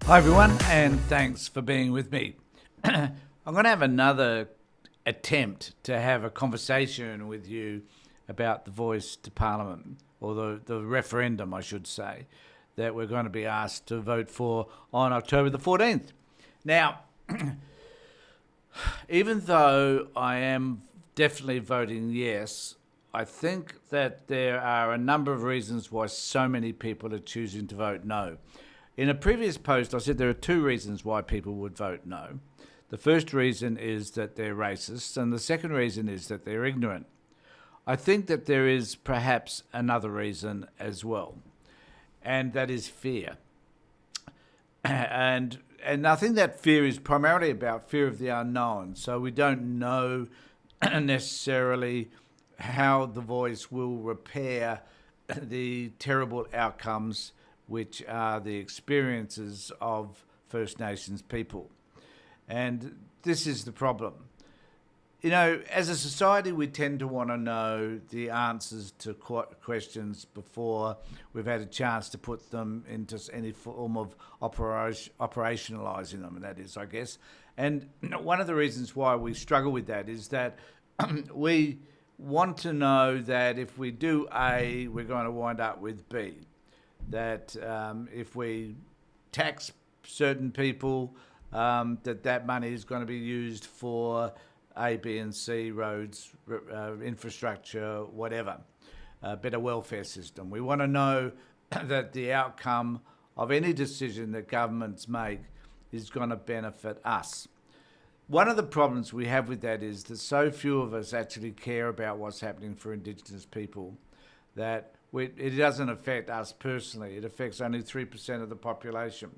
Hi everyone, and thanks for being with me. I'm going to have another attempt to have a conversation with you about the voice to Parliament, or the referendum, I should say, that we're going to be asked to vote for on October the 14th. Now, even though I am definitely voting yes, I think that there are a number of reasons why so many people are choosing to vote no. In a previous post, I said there are two reasons why people would vote no. The first reason is that they're racist, and the second reason is that they're ignorant. I think that there is perhaps another reason as well, and that is fear. And I think that fear is primarily about fear of the unknown. So we don't know necessarily how the voice will repair the terrible outcomes which are the experiences of First Nations people. And this is the problem. You know, as a society, we tend to want to know the answers to questions before we've had a chance to put them into any form of operationalising them, and that is, I guess. And one of the reasons why we struggle with that is that we want to know that if we do A, we're going to wind up with B. That if we tax certain people, that money is going to be used for A, B and C, roads, infrastructure, whatever, better welfare system. We want to know that the outcome of any decision that governments make is going to benefit us. One of the problems we have with that is that so few of us actually care about what's happening for Indigenous people that it doesn't affect us personally. It affects only 3% of the population,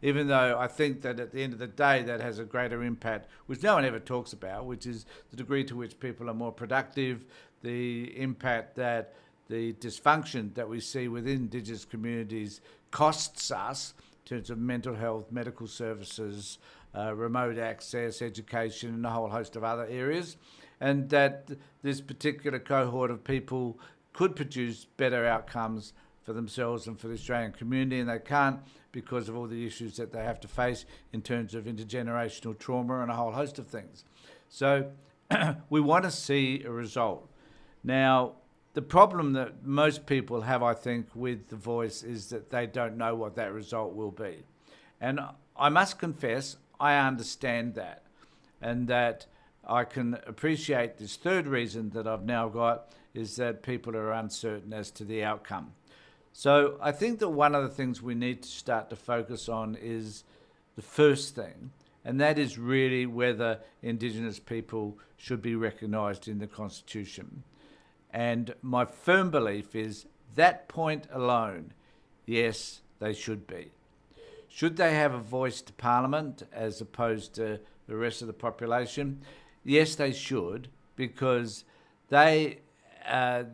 even though I think that at the end of the day that has a greater impact, which no one ever talks about, which is the degree to which people are more productive, the impact that the dysfunction that we see within Indigenous communities costs us in terms of mental health, medical services, remote access, education, and a whole host of other areas, and that this particular cohort of people could produce better outcomes for themselves and for the Australian community, and they can't because of all the issues that they have to face in terms of intergenerational trauma and a whole host of things. So we want to see a result. Now, the problem that most people have, I think, with the voice is that they don't know what that result will be. And I must confess, I understand that, and that I can appreciate this third reason that I've now got is that people are uncertain as to the outcome. So I think that one of the things we need to start to focus on is the first thing, and that is really whether Indigenous people should be recognised in the Constitution. And my firm belief is that point alone, yes, they should be. Should they have a voice to Parliament as opposed to the rest of the population? Yes, they should, because the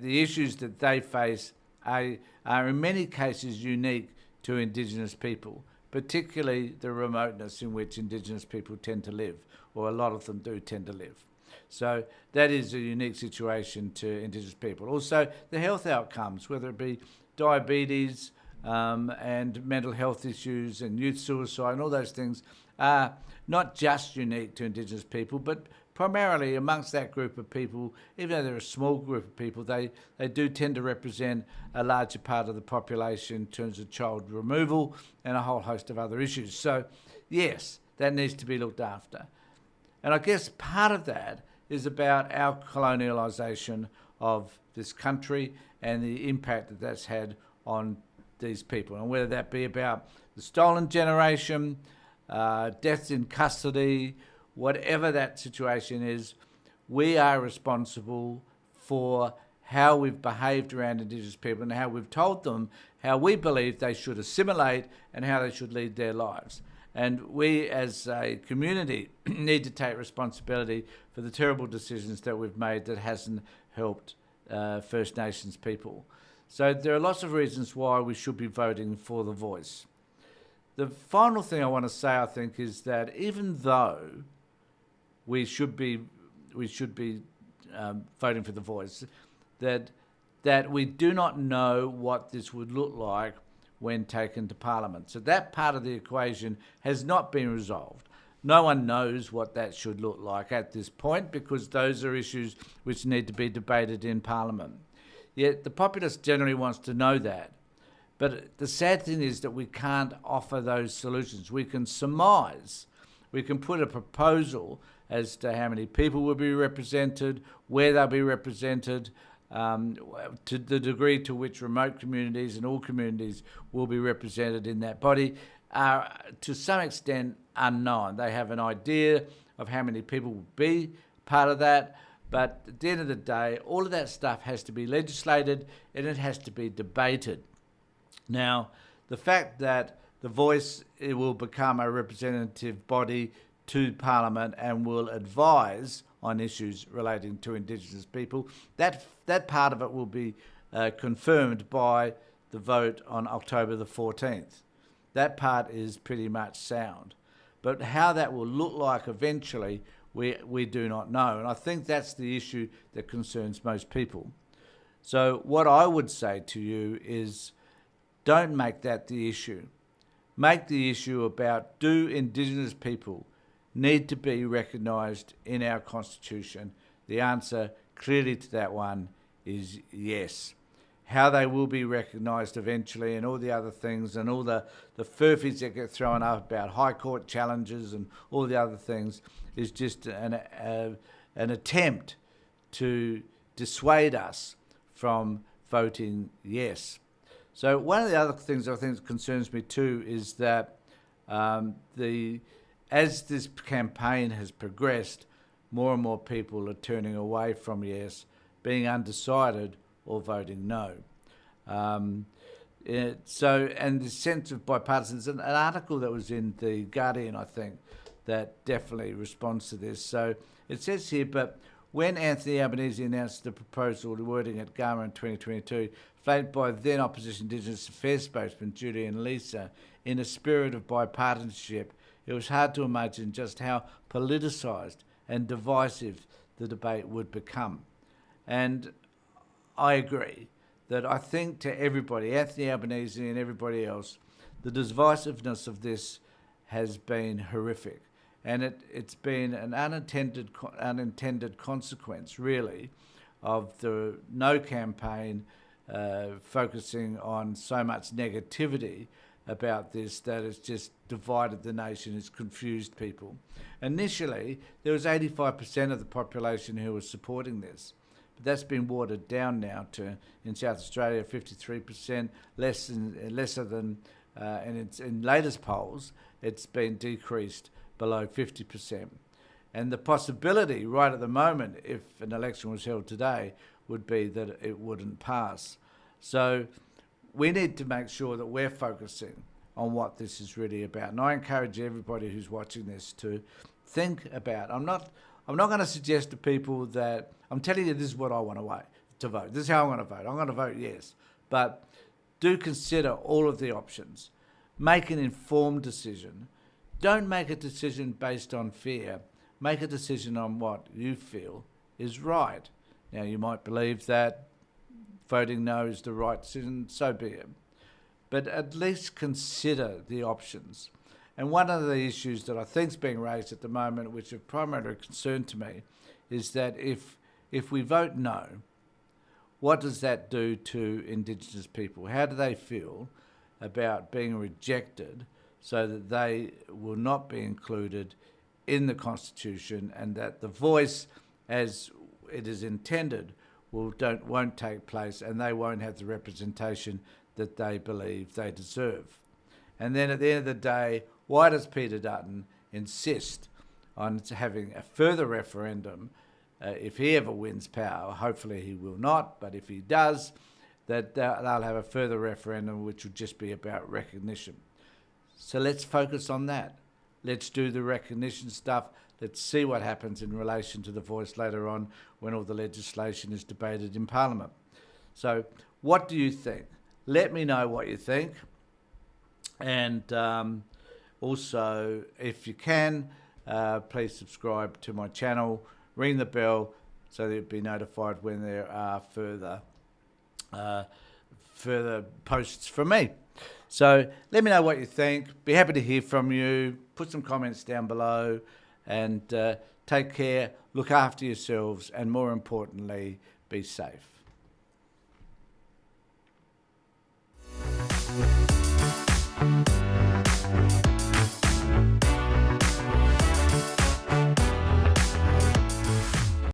issues that they face are in many cases unique to Indigenous people, particularly the remoteness in which Indigenous people tend to live, or a lot of them do tend to live. So that is a unique situation to Indigenous people. Also, the health outcomes, whether it be diabetes and mental health issues and youth suicide and all those things, are not just unique to Indigenous people, but primarily amongst that group of people, even though they're a small group of people, they do tend to represent a larger part of the population in terms of child removal and a whole host of other issues. So, yes, that needs to be looked after. And I guess part of that is about our colonialisation of this country and the impact that that's had on these people, and whether that be about the stolen generation, deaths in custody, whatever that situation is, we are responsible for how we've behaved around Indigenous people and how we've told them how we believe they should assimilate and how they should lead their lives. And we as a community need to take responsibility for the terrible decisions that we've made that hasn't helped First Nations people. So there are lots of reasons why we should be voting for the voice. The final thing I want to say, I think, is that even though we should be voting for the voice, that we do not know what this would look like when taken to Parliament. So that part of the equation has not been resolved. No one knows what that should look like at this point, because those are issues which need to be debated in Parliament. Yet the populace generally wants to know that. But the sad thing is that we can't offer those solutions. We can surmise, we can put a proposal as to how many people will be represented, where they'll be represented, to the degree to which remote communities and all communities will be represented in that body are to some extent unknown. They have an idea of how many people will be part of that, but at the end of the day, all of that stuff has to be legislated and it has to be debated. Now, the fact that the Voice, it will become a representative body to Parliament and will advise on issues relating to Indigenous people, that part of it will be confirmed by the vote on October the 14th. That part is pretty much sound. But how that will look like eventually, we do not know. And I think that's the issue that concerns most people. So what I would say to you is, don't make that the issue. Make the issue about, do Indigenous people need to be recognised in our Constitution? The answer clearly to that one is yes. How they will be recognised eventually and all the other things and all the furphies that get thrown up about High Court challenges and all the other things is just an attempt to dissuade us from voting yes. So one of the other things I think that concerns me too is that as this campaign has progressed, more and more people are turning away from yes, being undecided or voting no. And the sense of bipartisanship, an article that was in The Guardian, I think, that definitely responds to this. So it says here, but when Anthony Albanese announced the proposal to wording at Gama in 2022, flanked by then Opposition Indigenous Affairs spokesman Julian Leeser, in a spirit of bipartisanship, it was hard to imagine just how politicised and divisive the debate would become. And I agree that I think to everybody, Anthony Albanese and everybody else, the divisiveness of this has been horrific. And it's been an unintended consequence, really, of the No campaign focusing on so much negativity about this that it's just divided the nation, it's confused people. Initially, there was 85% of the population who was supporting this. But that's been watered down now to, in South Australia, 53%, lesser than, and in latest polls, it's been decreased below 50%. And the possibility right at the moment, if an election was held today, would be that it wouldn't pass. So we need to make sure that we're focusing on what this is really about. And I encourage everybody who's watching this to think about, I'm not going to suggest to people that, I'm telling you this is what I want to vote. This is how I'm going to vote. I'm going to vote yes. But do consider all of the options. Make an informed decision. Don't make a decision based on fear. Make a decision on what you feel is right. Now, you might believe that voting no is the right decision, so be it. But at least consider the options. And one of the issues that I think is being raised at the moment, which is primarily a concern to me, is that if we vote no, what does that do to Indigenous people? How do they feel about being rejected so that they will not be included in the Constitution, and that the voice as it is intended won't take place, and they won't have the representation that they believe they deserve? And then at the end of the day, why does Peter Dutton insist on having a further referendum if he ever wins power? Hopefully he will not, but if he does, that they'll have a further referendum which will just be about recognition. So let's focus on that. Let's do the recognition stuff. Let's see what happens in relation to the voice later on when all the legislation is debated in Parliament. So what do you think? Let me know what you think. And also, if you can, please subscribe to my channel, ring the bell so that you'll be notified when there are further posts from me. So let me know what you think. Be happy to hear from you. Put some comments down below, and take care, look after yourselves, and more importantly, be safe.